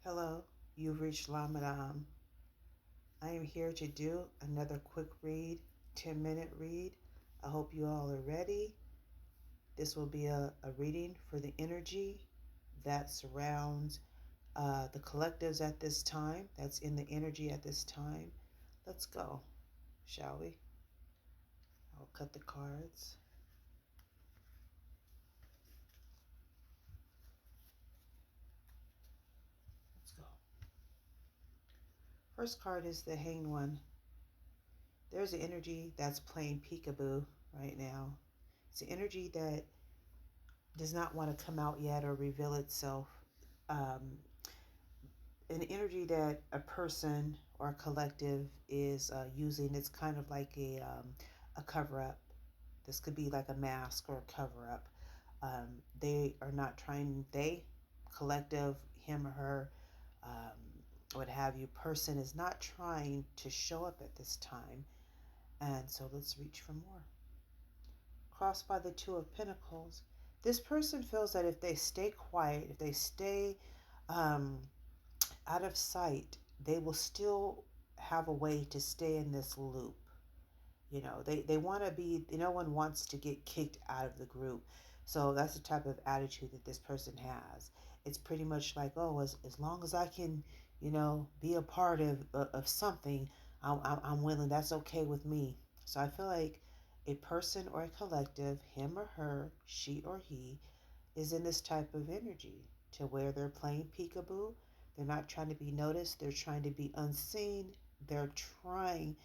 Hello, you've reached La Madame. I am here to do another quick read, 10-minute read. I hope you all are ready. This will be a reading for the energy that surrounds the collectives at this time, that's in the energy at this time. Let's go, shall we? I'll cut the cards. Let's go. First card is the Hanged One. There's an energy that's playing peekaboo right now. It's an energy that does not want to come out yet or reveal itself. Um, an energy that a person or a collective is using. It's kind of like a cover up. This could be like a mask or a cover up. They are not trying, collective, him or her, what have you, person is not trying to show up at this time. And so let's reach for more. Crossed by the Two of Pentacles. This person feels that if they stay quiet, if they stay um, out of sight, they will still have a way to stay in this loop. You know, they want to be, no one wants to get kicked out of the group. So that's the type of attitude that this person has. It's pretty much like, oh, as long as I can, be a part of something, I'm willing. That's okay with me. So I feel like a person or a collective, him or her, she or he, is in this type of energy to where they're playing peekaboo. They're not trying to be noticed. They're trying to be unseen. They're trying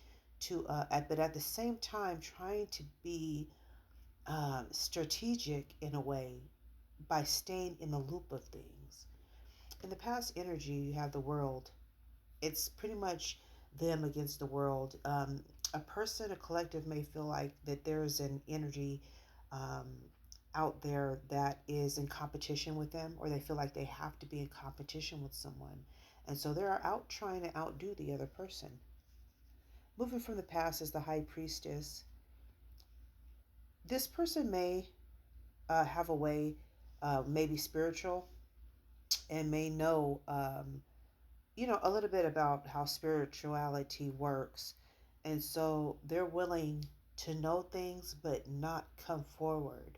to, but at the same time, trying to be strategic in a way by staying in the loop of things. In the past energy, you have the world. It's pretty much them against the world. A person, a collective may feel like that there's an energy um, out there that is in competition with them, or they feel like they have to be in competition with someone. And so they're out trying to outdo the other person. Moving from the past is the High Priestess. This person may have a way, maybe spiritual, and may know a little bit about how spirituality works. And so they're willing to know things but not come forward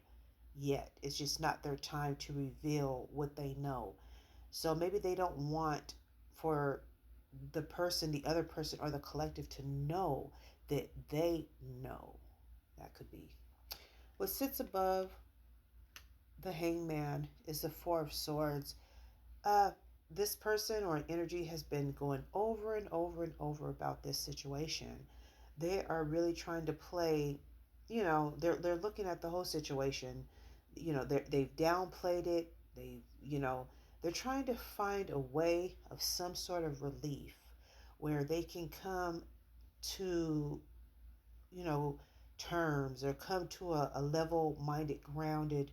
yet. It's just not their time to reveal what they know. So maybe they don't want for the other person, or the collective to know that they know. That could be. What sits above the hangman is the Four of Swords. uh, this person or an energy has been going over and over and over about this situation. They are really trying to play, they're looking at the whole situation. They've downplayed it. They're trying to find a way of some sort of relief where they can come to, you know, terms, or come to a level minded, grounded,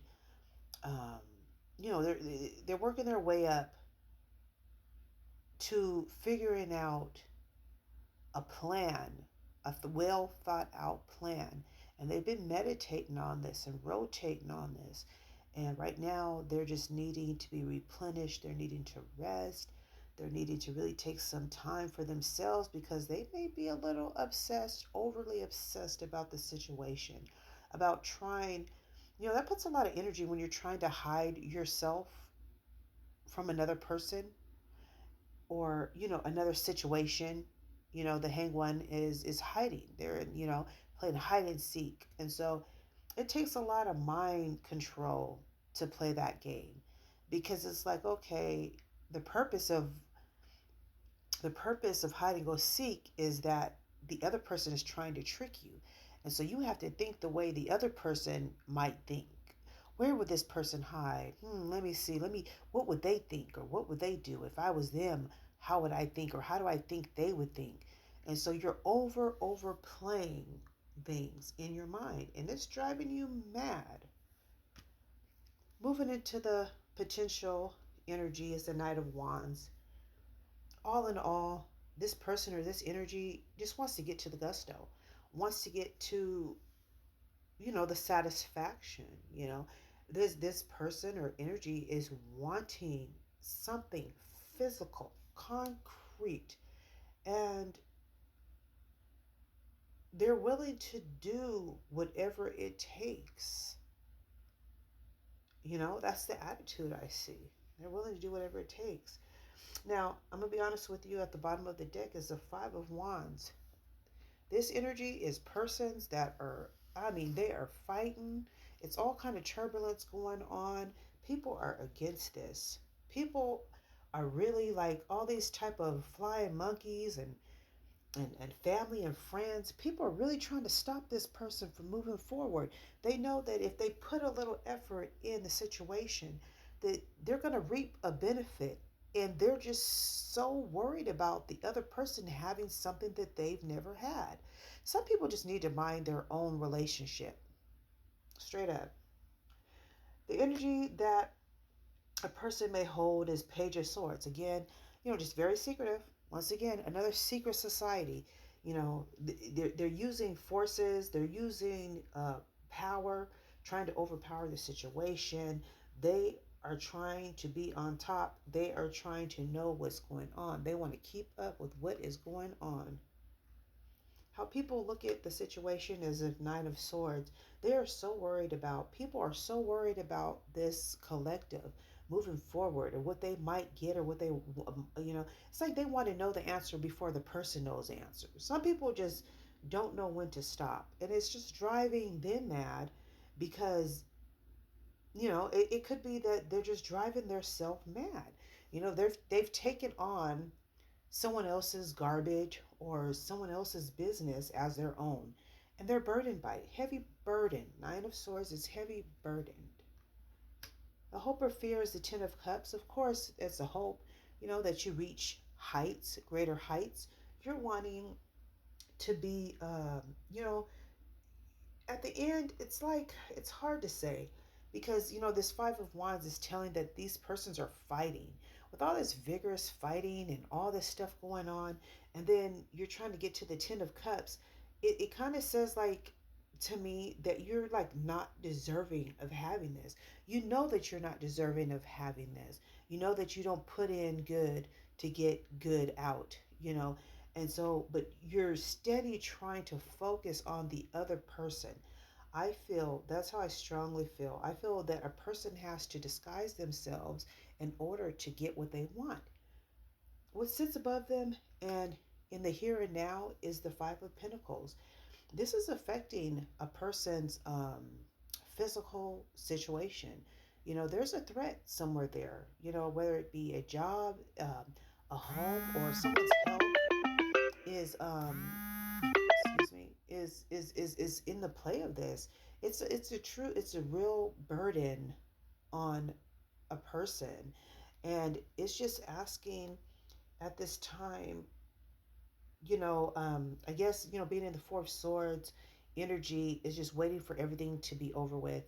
um, they're working their way up to figuring out a plan, a well thought out plan. And they've been meditating on this and rotating on this. And right now, they're just needing to be replenished. They're needing to rest. They're needing to really take some time for themselves because they may be a little obsessed, overly obsessed about the situation, about trying. That puts a lot of energy when you're trying to hide yourself from another person, or another situation. The hang one is hiding. They're playing hide and seek. And so it takes a lot of mind control to play that game, because it's like, okay, the purpose of hide and go seek is that the other person is trying to trick you. And so you have to think the way the other person might think. Where would this person hide? Let me see. What would they think, or what would they do if I was them? How would I think, or how do I think they would think? And so you're overplaying things in your mind, and it's driving you mad. Moving into the potential energy is the Knight of Wands. All in all, this person or this energy just wants to get to the gusto, wants to get to, the satisfaction. This person or energy is wanting something physical, concrete, and they're willing to do whatever it takes. That's the attitude I see. They're willing to do whatever it takes. Now, I'm going to be honest with you. At the bottom of the deck is the Five of Wands. This energy is persons that are, I mean, they are fighting. It's all kind of turbulence going on. People are against this. People are really like all these type of flying monkeys and family and friends. People are really trying to stop this person from moving forward. They know that if they put a little effort in the situation, that they're going to reap a benefit. And they're just so worried about the other person having something that they've never had. Some people just need to mind their own relationship. Straight up. The energy that a person may hold is Page of Swords. Again, just very secretive. Once again, another secret society. They're using forces, they're using power, trying to overpower the situation. They are trying to be on top. They are trying to know what's going on. They want to keep up with what is going on. How people look at the situation as if Nine of Swords, they are so worried about, people are so worried about this collective moving forward or what they might get or what they, it's like they want to know the answer before the person knows the answer. Some people just don't know when to stop. And it's just driving them mad because, it could be that they're just driving their self mad. They've taken on someone else's garbage or someone else's business as their own. And they're burdened by it. Heavy burden. Nine of Swords is heavy burdened. The hope or fear is the Ten of Cups. Of course, it's a hope, that you reach heights, greater heights. You're wanting to be, at the end, it's like, it's hard to say because, this Five of Wands is telling that these persons are fighting with all this vigorous fighting and all this stuff going on. And then you're trying to get to the Ten of Cups. It kind of says like, to me, that you're like not deserving of having this. You know that you're not deserving of having this. You know that you don't put in good to get good out, and so, but you're steady trying to focus on the other person. I feel that's how I strongly feel. I feel that a person has to disguise themselves in order to get what they want. What sits above them and in the here and now is the Five of Pentacles. This is affecting a person's physical situation. There's a threat somewhere there, whether it be a job, a home, or someone's health is excuse me, is in the play of this. It's a real burden on a person, and it's just asking at this time, I guess, being in the Four of Swords energy is just waiting for everything to be over with.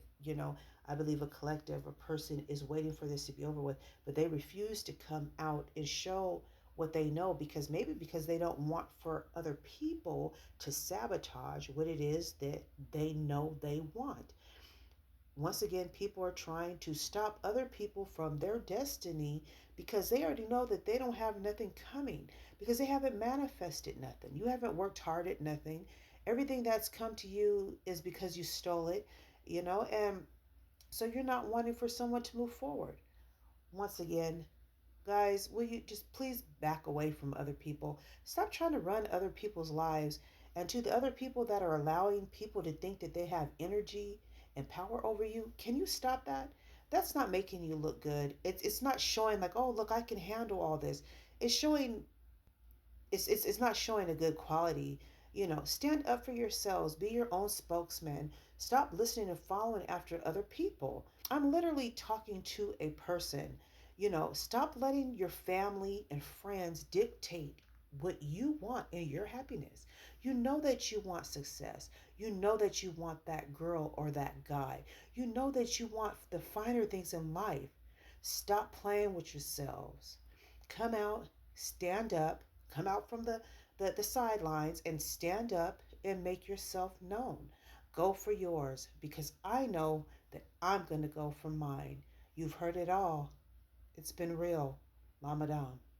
I believe a collective, a person is waiting for this to be over with, but they refuse to come out and show what they know because they don't want for other people to sabotage what it is that they know they want. Once again, people are trying to stop other people from their destiny because they already know that they don't have nothing coming because they haven't manifested nothing. You haven't worked hard at nothing. Everything that's come to you is because you stole it, and so you're not wanting for someone to move forward. Once again, guys, will you just please back away from other people? Stop trying to run other people's lives. And to the other people that are allowing people to think that they have energy and power over you, can you stop that? That's not making you look good. It's not showing like, oh, look, I can handle all this. It's showing it's not showing a good quality. Stand up for yourselves, be your own spokesman. Stop listening and following after other people. I'm literally talking to a person. Stop letting your family and friends dictate what you want in your happiness. You know that you want success. You know that you want that girl or that guy. You know that you want the finer things in life. Stop playing with yourselves. Come out, stand up, come out from the sidelines and stand up and make yourself known. Go for yours because I know that I'm going to go for mine. You've heard it all. It's been real. La Madame.